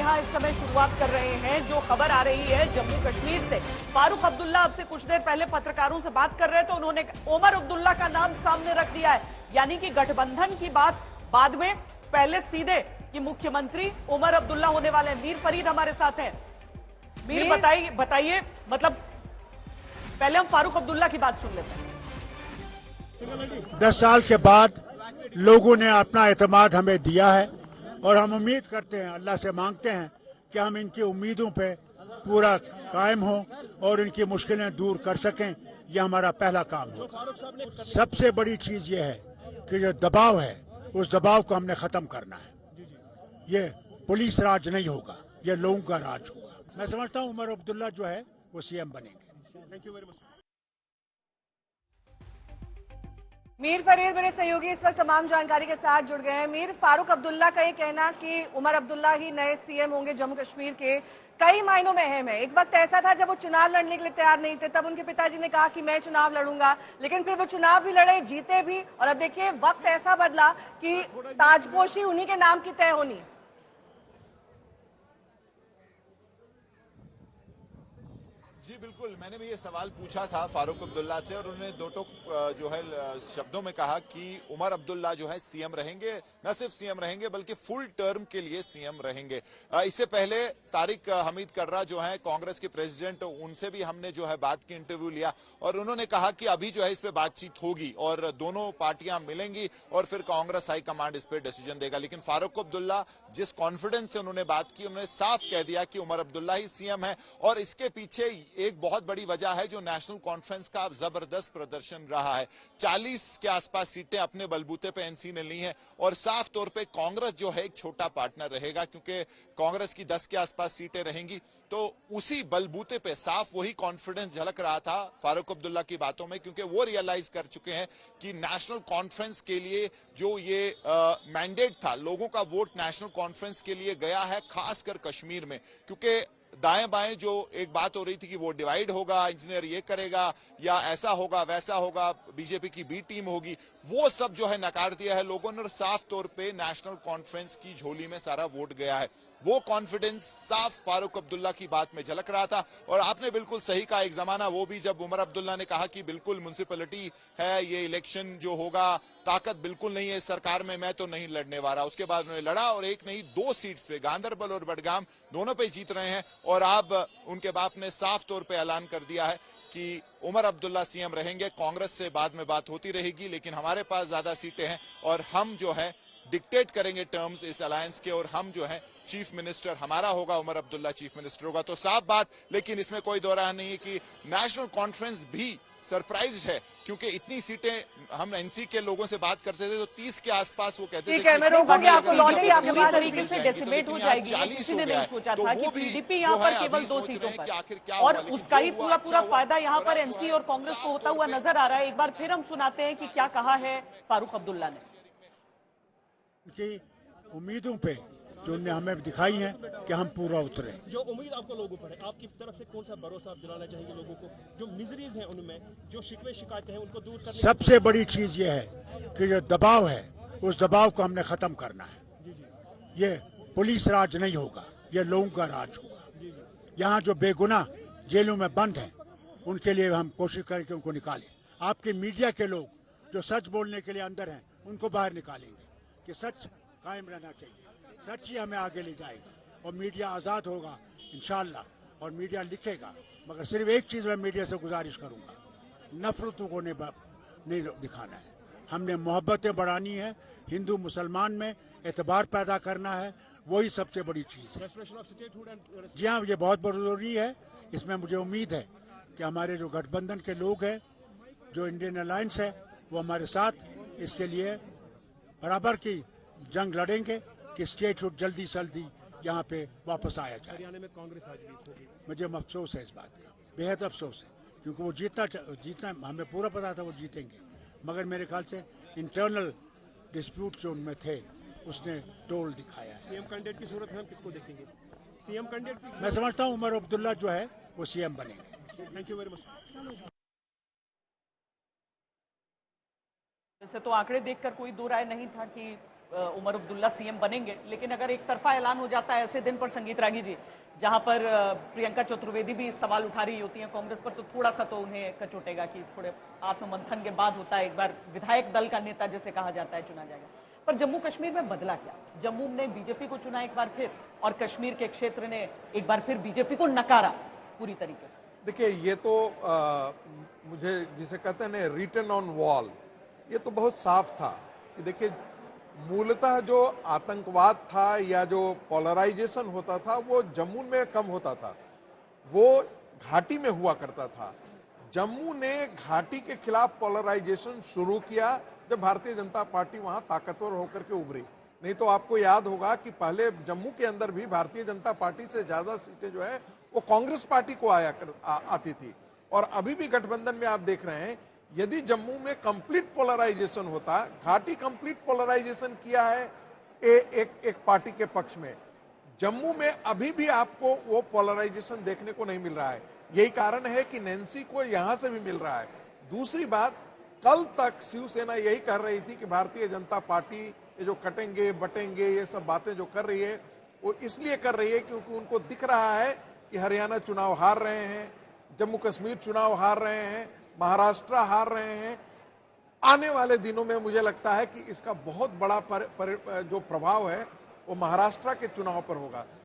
यहां इस समय शुरुआत कर रहे हैं। जो खबर आ रही है जम्मू कश्मीर से, फारूक अब्दुल्ला अब से कुछ देर पहले पत्रकारों से बात कर रहे थे, उन्होंने उमर अब्दुल्ला का नाम सामने रख दिया है। यानी कि गठबंधन की बात बाद में, पहले सीधे कि मुख्यमंत्री उमर अब्दुल्ला होने वाले हैं। मीर फरीद हमारे साथ हैं। मीर बताइए, मतलब पहले हम फारूक अब्दुल्ला की बात सुन लेते हैं। 10 साल के बाद लोगों ने अपना एतमाद हमें दिया है और हम उम्मीद करते हैं, अल्लाह से मांगते हैं कि हम इनकी उम्मीदों पे पूरा कायम हो और इनकी मुश्किलें दूर कर सकें। यह हमारा पहला काम होगा। सबसे बड़ी चीज ये है कि जो दबाव है उस दबाव को हमने खत्म करना है। ये पुलिस राज नहीं होगा, ये लोगों का राज होगा। मैं समझता हूँ उमर अब्दुल्ला जो है वो सीएम बनेंगे। Thank you very much. Mir Farid मेरे सहयोगी इस वक्त तमाम जानकारी के साथ जुड़ गए हैं। मीर, फारूक अब्दुल्ला का ये कहना कि उमर अब्दुल्ला ही नए सीएम होंगे जम्मू कश्मीर के, कई मायनों में अहम है। एक वक्त ऐसा था जब वो चुनाव लड़ने के लिए तैयार नहीं थे, तब उनके पिताजी ने कहा कि मैं चुनाव लड़ूंगा, लेकिन फिर वो चुनाव भी लड़े, जीते भी, और अब देखिए वक्त ऐसा बदला कि ताजपोशी उन्हीं के नाम की तय होनी। जी बिल्कुल, मैंने भी ये सवाल पूछा था फारूक अब्दुल्ला से और उन्होंने दो टोक जो है शब्दों में कहा कि उमर अब्दुल्ला जो है सीएम रहेंगे, न सिर्फ सीएम रहेंगे बल्कि फुल टर्म के लिए सीएम रहेंगे। इससे पहले तारिक हमीद कर्रा जो है कांग्रेस के प्रेसिडेंट, उनसे भी हमने जो है बात की, इंटरव्यू लिया और उन्होंने कहा कि अभी जो है इस पे बातचीत होगी और दोनों पार्टियां मिलेंगी और फिर कांग्रेस हाईकमांड इस पे डिसीजन देगा। लेकिन फारूक अब्दुल्ला जिस कॉन्फिडेंस से उन्होंने बात की, उन्होंने साफ कह दिया कि उमर अब्दुल्ला ही सीएम है और इसके पीछे एक बहुत बड़ी वजह है जो नेशनल कॉन्फ्रेंस का जबरदस्त प्रदर्शन रहा है। 40 के आसपास सीटें अपने बलबूते पे एनसी ने ली हैं और साफ तौर पे कांग्रेस जो है एक छोटा पार्टनर रहेगा, क्योंकि कांग्रेस की 10 के आसपास सीटें रहेंगी। तो उसी बलबूते पे साफ वही कॉन्फिडेंस झलक रहा था फारूक अब्दुल्ला की बातों में, क्योंकि वो रियलाइज कर चुके हैं कि नेशनल कॉन्फ्रेंस के लिए जो ये मैंडेट था, लोगों का वोट नेशनल कॉन्फ्रेंस के लिए गया है, खासकर कश्मीर में, क्योंकि दाएं बाएं जो एक बात हो रही थी कि वो डिवाइड होगा, इंजीनियर ये करेगा या ऐसा होगा वैसा होगा, बीजेपी की बी टीम होगी, वो सब जो है नकार दिया है लोगों ने। साफ तौर पे नेशनल कॉन्फ्रेंस की झोली में सारा वोट गया है। वो कॉन्फिडेंस साफ फारूक अब्दुल्ला की बात में झलक रहा था। और आपने बिल्कुल सही कहा, एक जमाना वो भी जब उमर अब्दुल्ला ने कहा कि बिल्कुल म्युनिसिपैलिटी है, ये इलेक्शन जो होगा, ताकत बिल्कुल नहीं है सरकार में, मैं तो नहीं लड़ने वाला। उसके बाद उन्होंने लड़ा और एक नहीं 2 सीट्स पे, गांधरबल और बडगाम दोनों पे जीत रहे हैं। और अब उनके बाप ने साफ तौर पे ऐलान कर दिया है कि उमर अब्दुल्ला सीएम रहेंगे। कांग्रेस से बाद में बात होती रहेगी, लेकिन हमारे पास ज्यादा सीटें हैं और हम जो है डिक्टेट करेंगे टर्म्स इस अलायंस के, और हम जो है चीफ मिनिस्टर हमारा होगा, उमर अब्दुल्ला चीफ मिनिस्टर होगा। तो साफ बात, लेकिन इसमें कोई दो राय नहीं है कि नेशनल कॉन्फ्रेंस भी सरप्राइज है, क्योंकि इतनी सीटें हम एनसी के लोगों से बात करते थे तो 30 के आसपास वो कहते थे कि पूरी तरीके से डेसिमेट हो जाएगी, किसी ने नहीं सोचा था कि पीडीपी यहाँ पर केवल 2 सीटों पर, और उसका ही पूरा फायदा यहाँ पर एनसी और कांग्रेस को होता हुआ नजर आ रहा है। एक बार फिर हम सुनाते हैं कि क्या कहा है फारूक अब्दुल्ला ने। उनकी उम्मीदों पे जो उन्होंने हमें दिखाई है कि हम पूरा उतरे। जो उम्मीद आपको लोगों पर है, आपकी तरफ से कौन सा भरोसा आप दिलाना चाहेंगे लोगों को, जो मिजरीज हैं उनमें, जो शिकवे शिकायतें हैं उनको दूर करने? सबसे बड़ी चीज ये है कि जो दबाव है उस दबाव को हमने खत्म करना है। ये पुलिस राज नहीं होगा, ये लोगों का राज होगा। यहाँ जो बेगुनाह जेलों में बंद हैं उनके लिए हम कोशिश करें कि उनको निकालें। आपके मीडिया के लोग जो सच बोलने के लिए अंदर हैं उनको बाहर निकालेंगे कि सच कायम रहना चाहिए, सच ही हमें आगे ले जाएगा और मीडिया आज़ाद होगा इंशाअल्लाह, और मीडिया लिखेगा। मगर सिर्फ एक चीज़ मैं मीडिया से गुजारिश करूंगा, नफरतों को नहीं दिखाना है। हमने मोहब्बतें बढ़ानी है, हिंदू मुसलमान में एतबार पैदा करना है, वही सबसे बड़ी चीज़ है। जी हाँ, ये बहुत ज़रूरी है। इसमें मुझे उम्मीद है कि हमारे जो गठबंधन के लोग हैं, जो इंडियन अलायंस है, वो हमारे साथ इसके लिए बराबर की जंग लड़ेंगे कि स्टेटहुड जल्दी से जल्दी यहाँ पे वापस आया जाए। हरियाणा में कांग्रेस आज भी होगी। मुझे अफसोस है इस बात का, बेहद अफसोस है, क्योंकि वो जीतना हमें पूरा पता था वो जीतेंगे, मगर मेरे ख्याल से इंटरनल डिस्प्यूट जो उनमें थे उसने टोल दिखाया है। सीएम कैंडिडेट की सूरत में हम किसको देखेंगे? सीएम कैंडिडेट मैं समझता हूँ उमर अब्दुल्ला जो है वो सीएम बनेंगे। Thank you very much. वैसे तो आंकड़े देखकर कोई दो राय नहीं था कि उमर अब्दुल्ला सीएम बनेंगे, लेकिन अगर एक तरफा ऐलान हो जाता है ऐसे दिन पर संगीत रागी जी, जहां पर प्रियंका चतुर्वेदी भी सवाल उठा रही होती हैं कांग्रेस पर, तो थोड़ा सा तो उन्हें कचोटेगा कि थोड़े आत्ममंथन के बाद होता है, एक बार विधायक दल का नेता जिसे कहा जाता है चुना जाएगा। पर जम्मू कश्मीर में बदला क्या? जम्मू ने बीजेपी को चुना एक बार फिर, और कश्मीर के क्षेत्र ने एक बार फिर बीजेपी को नकारा पूरी तरीके से। देखिए, ये तो मुझे जिसे कहते हैं रिटन ऑन वॉल, ये तो बहुत साफ था कि देखिए मूलतः जो आतंकवाद था या जो पोलराइजेशन होता था वो जम्मू में कम होता था, वो घाटी में हुआ करता था। जम्मू ने घाटी के खिलाफ पोलराइजेशन शुरू किया जब भारतीय जनता पार्टी वहां ताकतवर होकर के उभरी। नहीं तो आपको याद होगा कि पहले जम्मू के अंदर भी भारतीय जनता पार्टी से ज्यादा सीटें जो है वो कांग्रेस पार्टी को आती थी। और अभी भी गठबंधन में आप देख रहे हैं, यदि जम्मू में कंप्लीट पोलराइजेशन होता, घाटी कंप्लीट पोलराइजेशन किया है एक पार्टी के पक्ष में, जम्मू में अभी भी आपको वो पोलराइजेशन देखने को नहीं मिल रहा है। यही कारण है कि नैन्सी को यहां से भी मिल रहा है। दूसरी बात, कल तक शिवसेना यही कर रही थी कि भारतीय जनता पार्टी ये जो कटेंगे बटेंगे ये सब बातें जो कर रही है वो इसलिए कर रही है क्योंकि उनको दिख रहा है कि हरियाणा चुनाव हार रहे हैं, जम्मू कश्मीर चुनाव हार रहे हैं, महाराष्ट्र हार रहे हैं। आने वाले दिनों में मुझे लगता है कि इसका बहुत बड़ा जो प्रभाव है वो महाराष्ट्र के चुनाव पर होगा।